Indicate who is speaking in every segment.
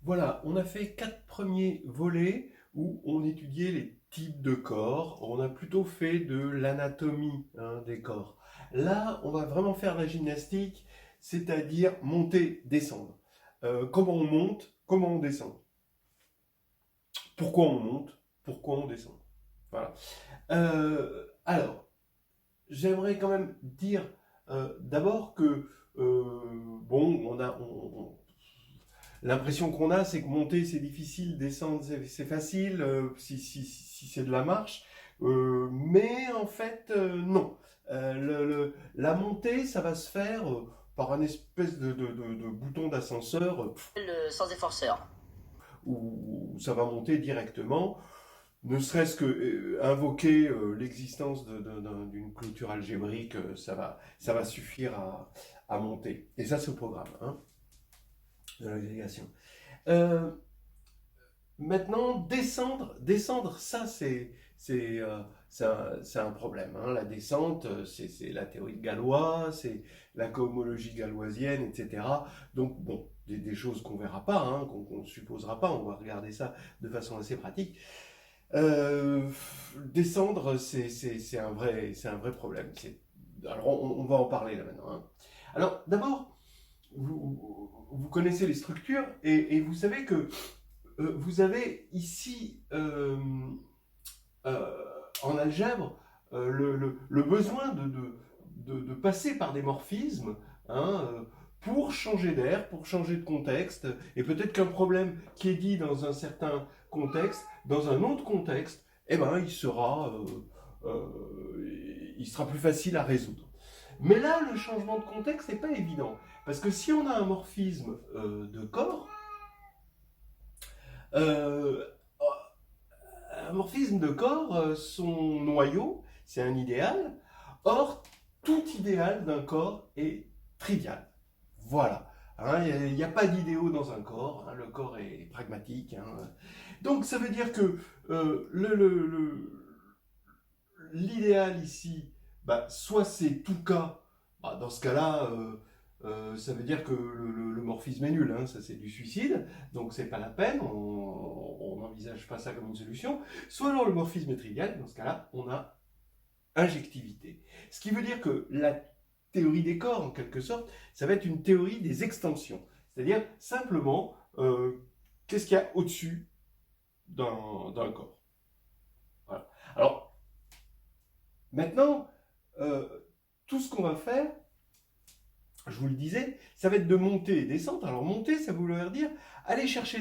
Speaker 1: Voilà, on a fait 4 premiers volets où on étudiait les types de corps. On a plutôt fait de l'anatomie, hein, des corps. Là, on va vraiment faire la gymnastique, c'est-à-dire monter, descendre. Comment on monte, comment on descend. Pourquoi on monte, pourquoi on descend. Voilà. Alors, j'aimerais quand même dire d'abord que, bon, l'impression qu'on a, c'est que monter, c'est difficile, descendre, c'est facile, si c'est de la marche. Mais en fait, non. La montée, ça va se faire par un espèce de bouton d'ascenseur
Speaker 2: Sans efforceur.
Speaker 1: où ça va monter directement. Ne serait-ce que invoquer l'existence d'une clôture algébrique, ça va suffire à monter. Et ça, c'est le programme, hein, de l'agrégation. Euh, Maintenant, descendre, ça c'est un problème, hein. La descente, c'est la théorie de Galois, c'est la cohomologie galloisienne, etc. Donc bon, des choses qu'on verra pas, hein, qu'on ne supposera pas, on va regarder ça de façon assez pratique. Euh, Descendre, c'est un vrai problème. Alors on va en parler là maintenant, hein. Alors d'abord, vous connaissez les structures et vous savez que vous avez ici, euh, en algèbre, le besoin de passer par des morphismes, hein, pour changer d'air, pour changer de contexte, et peut-être qu'un problème qui est dit dans un certain contexte, dans un autre contexte, eh ben, il sera plus facile à résoudre. Mais là, le changement de contexte n'est pas évident. Parce que si on a un morphisme de corps, euh, un morphisme de corps, son noyau, c'est un idéal. Or, tout idéal d'un corps est trivial. Voilà. Hein, il n'y a pas d'idéaux dans un corps, hein, le corps est pragmatique, hein. Donc ça veut dire que l'idéal ici, bah, soit c'est tout cas, bah, dans ce cas-là, ça veut dire que le morphisme est nul, hein, ça c'est du suicide, donc c'est pas la peine, on n'envisage pas ça comme une solution. Soit alors le morphisme est trivial, dans ce cas-là, on a injectivité. Ce qui veut dire que la théorie des corps, en quelque sorte, ça va être une théorie des extensions. C'est-à-dire simplement, qu'est-ce qu'il y a au-dessus d'un corps. Voilà. Alors, maintenant, euh, tout ce qu'on va faire, je vous le disais, ça va être de monter et descendre. Alors monter, ça voulait dire aller chercher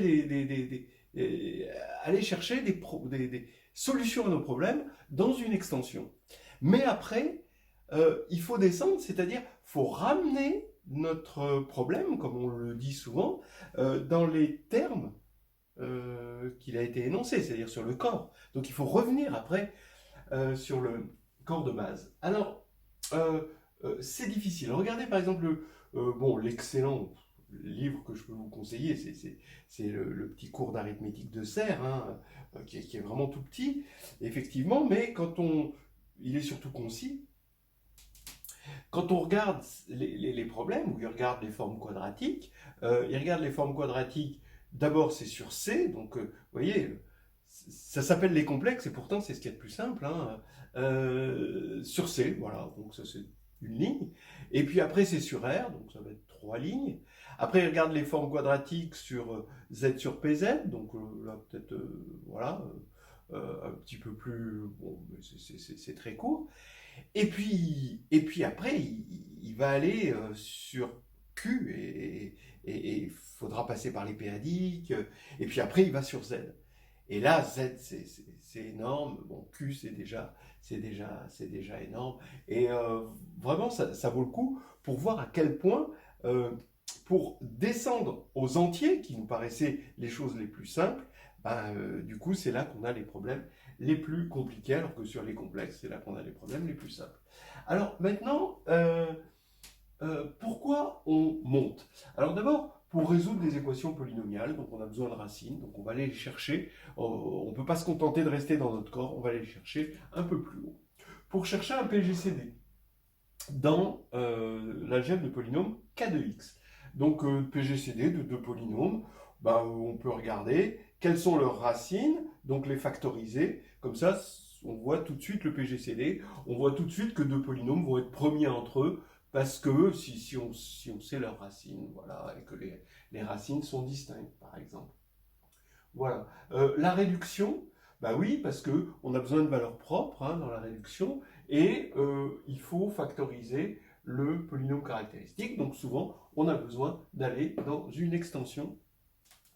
Speaker 1: aller chercher des solutions à nos problèmes dans une extension. Mais après, il faut descendre, c'est-à-dire faut ramener notre problème, comme on le dit souvent, dans les termes qu'il a été énoncé, c'est-à-dire sur le corps. Donc il faut revenir après sur le corps de base. Alors, euh, c'est difficile. Regardez par exemple bon, l'excellent livre que je peux vous conseiller, c'est le petit cours d'arithmétique de Serre, hein, qui est vraiment tout petit, effectivement, mais il est surtout concis. Quand on regarde les problèmes, où il regarde les formes quadratiques, il regarde les formes quadratiques, d'abord c'est sur C, donc vous voyez, ça s'appelle les complexes, et pourtant c'est ce qu'il y a de plus simple, hein. Sur C, voilà, donc ça c'est une ligne. Et puis après c'est sur R, donc ça va être trois lignes. Après il regarde les formes quadratiques sur Z sur PZ, donc là peut-être, voilà, un petit peu plus, bon, mais c'est très court. Et puis après, il va aller sur Q et il faudra passer par les périodiques. Et puis après, il va sur Z. Et là, Z, c'est énorme. Bon, Q, c'est déjà énorme. Et vraiment, ça vaut le coup pour voir à quel point, euh, pour descendre aux entiers, qui nous paraissaient les choses les plus simples, ben, du coup, c'est là qu'on a les problèmes les plus compliqués, alors que sur les complexes, c'est là qu'on a les problèmes les plus simples. Alors maintenant, pourquoi on monte? Alors d'abord, pour résoudre des équations polynomiales, donc on a besoin de racines, donc on va aller les chercher. On ne peut pas se contenter de rester dans notre corps, on va aller les chercher un peu plus haut. Pour chercher un PGCD dans l'algèbre de polynômes K de x. Donc PGCD de deux polynômes. ben, on peut regarder quelles sont leurs racines, donc les factoriser. Comme ça, on voit tout de suite le PGCD, on voit tout de suite que deux polynômes vont être premiers entre eux, parce que si on sait leurs racines, voilà, et que les racines sont distinctes, par exemple. Voilà. La réduction, bah oui, parce que on a besoin de valeurs propres dans la réduction, et il faut factoriser le polynôme caractéristique. Donc souvent, on a besoin d'aller dans une extension,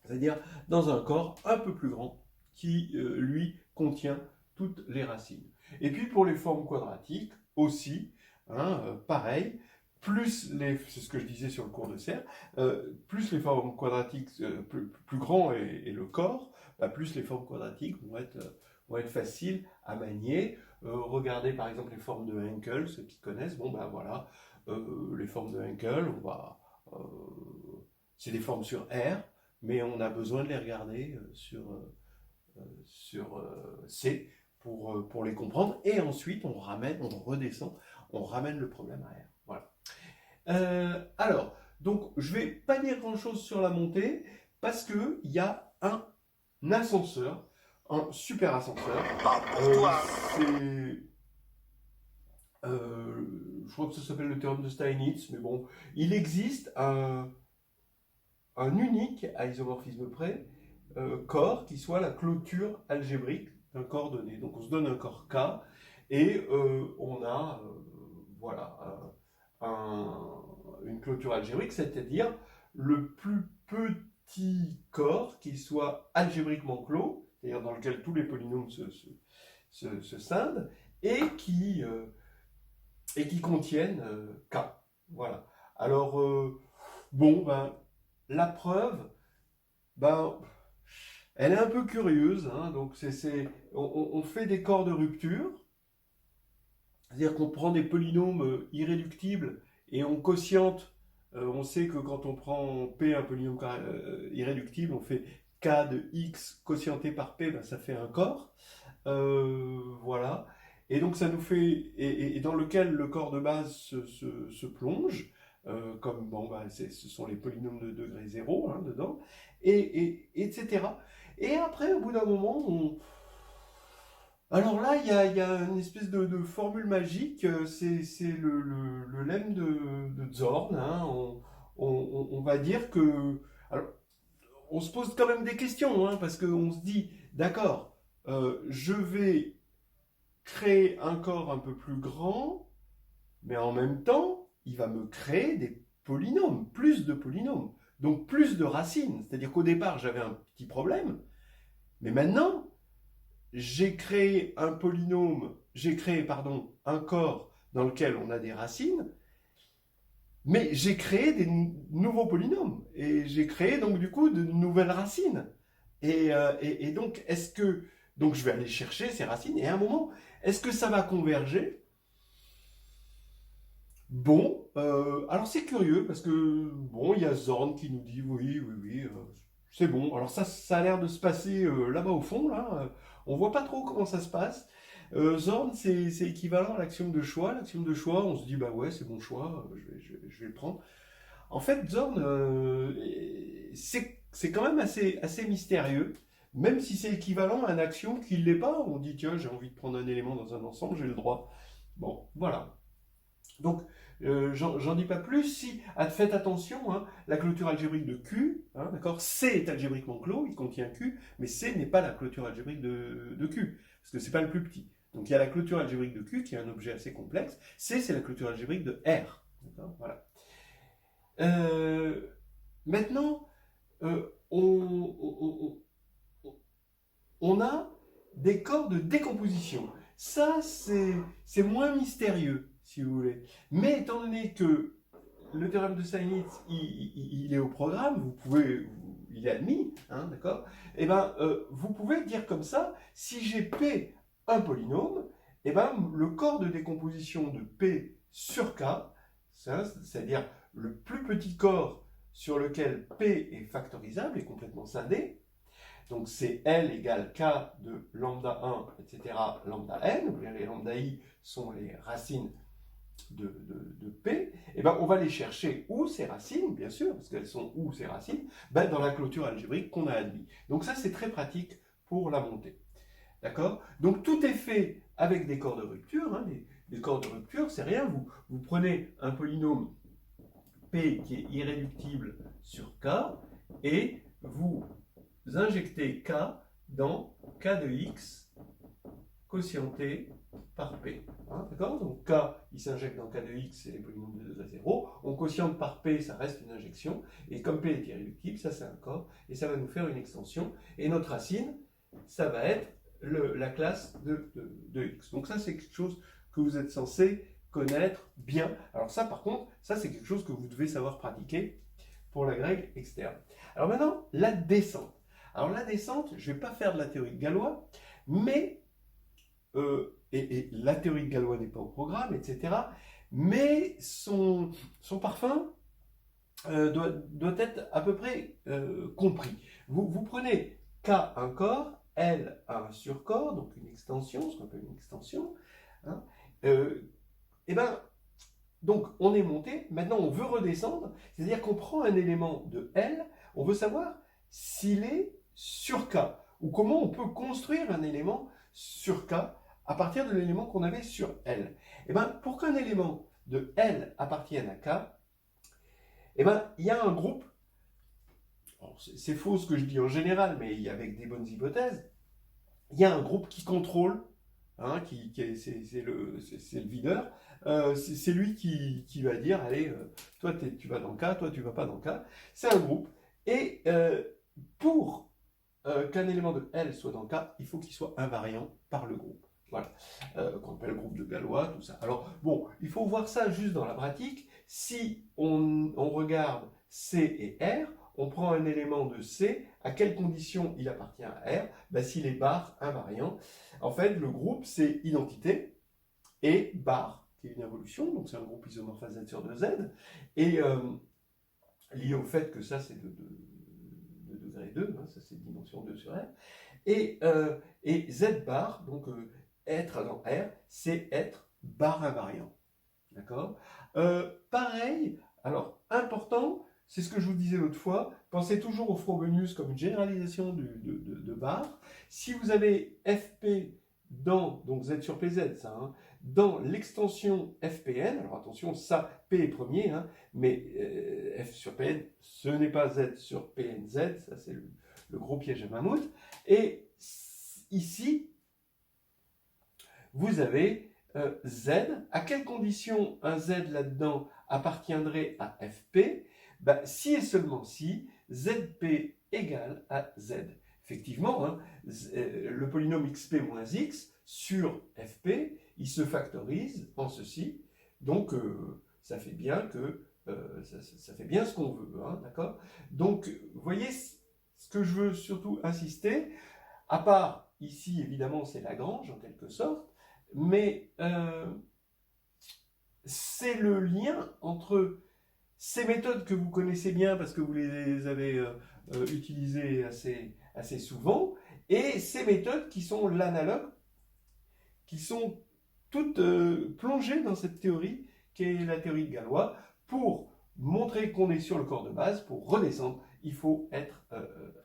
Speaker 1: c'est-à-dire dans un corps un peu plus grand, qui, lui, contient toutes les racines. Et puis pour les formes quadratiques aussi, pareil, c'est ce que je disais sur le cours de serre, plus les formes quadratiques, plus grand est le corps, bah, plus les formes quadratiques vont être faciles à manier. Regardez par exemple les formes de Henkel, ceux qui connaissent, bon ben voilà, les formes de Henkel, c'est des formes sur R, mais on a besoin de les regarder sur C pour les comprendre, et ensuite on redescend, on ramène le problème à R. Voilà. Alors, donc je vais pas dire grand chose sur la montée, parce qu'il y a un ascenseur, un super ascenseur. Je crois que ça s'appelle le théorème de Steinitz, mais bon, il existe un unique, à isomorphisme près, corps qui soit la clôture algébrique d'un corps donné. Donc on se donne un corps K, et on a voilà, une clôture algébrique, c'est-à-dire le plus petit corps qui soit algébriquement clos, c'est-à-dire dans lequel tous les polynômes se scindent, et qui contiennent K. Voilà. Alors, bon, ben, la preuve, ben, elle est un peu curieuse, donc on fait des corps de rupture, c'est-à-dire qu'on prend des polynômes irréductibles et on quotiente. On sait que quand on prend P, un polynôme irréductible, on fait K de X quotienté par P, ben, ça fait un corps. Voilà. Et donc ça nous fait, et dans lequel le corps de base se plonge, comme bon, ben, ce sont les polynômes de degré 0 dedans, etc. Et après, au bout d'un moment, alors là, il y a une espèce de formule magique, c'est le lemme de Zorn. On va dire que... Alors, on se pose quand même des questions, parce qu'on se dit, d'accord, je vais créer un corps un peu plus grand, mais en même temps, il va me créer des polynômes, plus de polynômes, donc plus de racines. C'est-à-dire qu'au départ, j'avais un petit problème, mais maintenant, j'ai créé un corps dans lequel on a des racines, mais j'ai créé des nouveaux polynômes, et j'ai créé donc du coup de nouvelles racines. Et donc, donc je vais aller chercher ces racines, et à un moment, est-ce que ça va converger? Bon, alors c'est curieux, parce que, bon, il y a Zorn qui nous dit, oui, c'est bon. Alors ça a l'air de se passer là-bas au fond, là. On voit pas trop comment ça se passe. Zorn, c'est équivalent à l'axiome de choix. L'axiome de choix, on se dit, bah ouais, c'est mon choix, je vais le prendre. En fait, Zorn, c'est quand même assez mystérieux, même si c'est équivalent à un axiome qui ne l'est pas. On dit, tiens, j'ai envie de prendre un élément dans un ensemble, j'ai le droit. Bon, voilà. Donc, j'en dis pas plus. Si, faites attention, la clôture algébrique de Q, d'accord, C est algébriquement clos, il contient Q, mais C n'est pas la clôture algébrique de Q, parce que c'est pas le plus petit. Donc il y a la clôture algébrique de Q, qui est un objet assez complexe. C, c'est la clôture algébrique de R. Voilà. Maintenant, on a des corps de décomposition. Ça, c'est moins mystérieux, si vous voulez. Mais étant donné que le théorème de Steinitz, il est au programme, il est admis, d'accord? Eh ben, vous pouvez dire comme ça, si j'ai P un polynôme, eh ben, le corps de décomposition de P sur K, c'est-à-dire le plus petit corps sur lequel P est factorisable, est complètement scindé, donc c'est L égale K de lambda 1, etc., lambda n, où les lambda i sont les racines de P, et ben on va les chercher où ces racines, bien sûr, parce qu'elles sont où ces racines, ben dans la clôture algébrique qu'on a admis. Donc ça, c'est très pratique pour la montée. D'accord? Donc tout est fait avec des corps de rupture. Hein. Les corps de rupture, c'est rien. Vous prenez un polynôme P qui est irréductible sur K et vous injectez K dans K de X quotienté par P. Hein, d'accord? Donc K, il s'injecte dans K de X, c'est les polynômes de degré 0. On quotiente par P, ça reste une injection. Et comme P est irréductible, ça c'est un corps. Et ça va nous faire une extension. Et notre racine, ça va être la classe de X. Donc ça, c'est quelque chose que vous êtes censé connaître bien. Alors ça, par contre, ça c'est quelque chose que vous devez savoir pratiquer pour la grecque externe. Alors maintenant, la descente. Alors la descente, je ne vais pas faire de la théorie de Galois, mais et la théorie de Galois n'est pas au programme, etc. Mais son parfum doit être à peu près compris. Vous prenez K un corps, L un surcorps, donc une extension, ce qu'on appelle une extension. Hein, et ben, donc on est monté, maintenant on veut redescendre, c'est-à-dire qu'on prend un élément de L, on veut savoir s'il est sur K, ou comment on peut construire un élément sur K à partir de l'élément qu'on avait sur L. Et ben, pour qu'un élément de L appartienne à K, et ben, il y a un groupe, c'est faux ce que je dis en général, mais avec des bonnes hypothèses, il y a un groupe qui contrôle, hein, c'est le videur, c'est lui qui va dire, allez, toi tu vas dans K, toi tu vas pas dans K, c'est un groupe, et pour qu'un élément de L soit dans K, il faut qu'il soit invariant par le groupe. Voilà, qu'on appelle le groupe de Galois, tout ça. Alors, bon, il faut voir ça juste dans la pratique. Si on regarde C et R, on prend un élément de C, à quelles conditions il appartient à R? Ben, s'il est bar invariant. En fait, le groupe, c'est identité et bar, qui est une involution, donc c'est un groupe isomorphe à Z sur 2Z, et lié au fait que ça, c'est de degré 2, hein, ça c'est dimension 2 sur R, et Z bar, donc être dans R, c'est être bar invariant. D'accord? Pareil, alors important, c'est ce que je vous disais l'autre fois, pensez toujours au Frobenius comme une généralisation de bar. Si vous avez FP dans, donc Z sur PZ, ça, hein, dans l'extension FPN, alors attention, ça, P est premier, hein, mais F sur PN, ce n'est pas Z sur PNZ, ça c'est le gros piège à mammouth. Et ici, vous avez Z. À quelles conditions un Z là-dedans appartiendrait à FP? Ben, si et seulement si ZP égale à Z. Effectivement, hein, le polynôme xp moins x sur fp, il se factorise en ceci. Donc, ça fait bien que ça fait bien ce qu'on veut, hein, d'accord? Donc, vous voyez, ce que je veux surtout insister, à part ici, évidemment, c'est Lagrange en quelque sorte, mais c'est le lien entre ces méthodes que vous connaissez bien parce que vous les avez utilisées assez souvent et ces méthodes qui sont l'analogue, qui sont toutes plongées dans cette théorie qui est la théorie de Galois. Pour montrer qu'on est sur le corps de base, pour redescendre, il faut être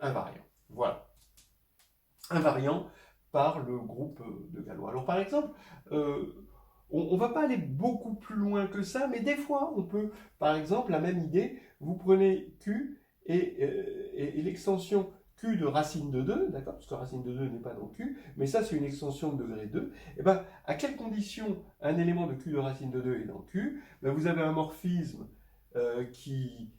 Speaker 1: invariant. Voilà. Invariant par le groupe de Galois. Alors par exemple, on ne va pas aller beaucoup plus loin que ça, mais des fois on peut, par exemple, la même idée, vous prenez Q et l'extension Q de racine de 2, d'accord, parce que racine de 2 n'est pas dans Q, mais ça c'est une extension de degré 2, et bien à quelles conditions un élément de Q de racine de 2 est dans Q? Ben, vous avez un morphisme qui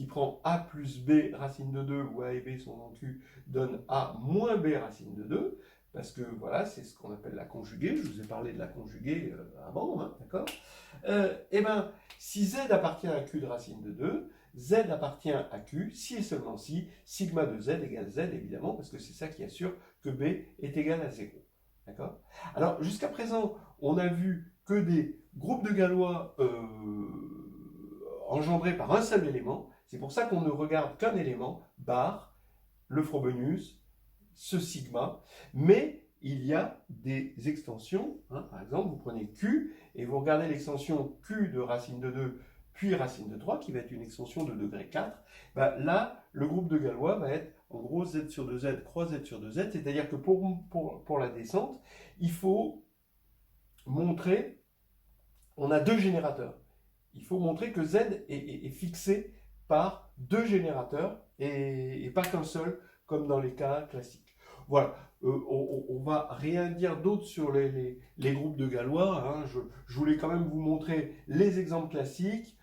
Speaker 1: prend A plus B racine de 2, où A et B sont dans Q, donne A moins B racine de 2, parce que voilà, c'est ce qu'on appelle la conjuguée, je vous ai parlé de la conjuguée avant, hein, d'accord? Et bien, si Z appartient à Q de racine de 2, Z appartient à Q, si et seulement si, sigma de Z égale Z, évidemment, parce que c'est ça qui assure que B est égal à 0. D'accord? Alors, jusqu'à présent, on a vu que des groupes de Galois engendrés par un seul élément. C'est pour ça qu'on ne regarde qu'un élément, bar, le Frobenius, ce sigma. Mais il y a des extensions. Par exemple, vous prenez Q et vous regardez l'extension Q de racine de 2 puis racine de 3, qui va être une extension de degré 4. Là, le groupe de Galois va être en gros z sur 2z croix z sur 2z, c'est-à-dire que pour la descente, il faut montrer, on a deux générateurs. Il faut montrer que z est fixé par deux générateurs et pas qu'un seul, comme dans les cas classiques. Voilà, on va rien dire d'autre sur les groupes de Galois. Je voulais quand même vous montrer les exemples classiques.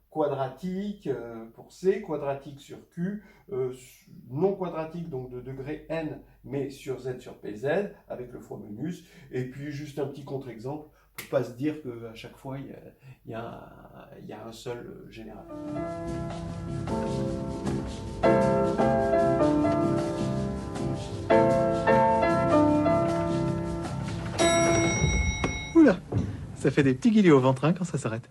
Speaker 1: Quadratique pour C, quadratique sur Q, non quadratique donc de degré n, mais sur Z sur PZ, avec le fois menus, et puis juste un petit contre-exemple, pour ne pas se dire qu'à chaque fois il y a un seul générateur.
Speaker 2: Oula, ça fait des petits guillis au ventre quand ça s'arrête.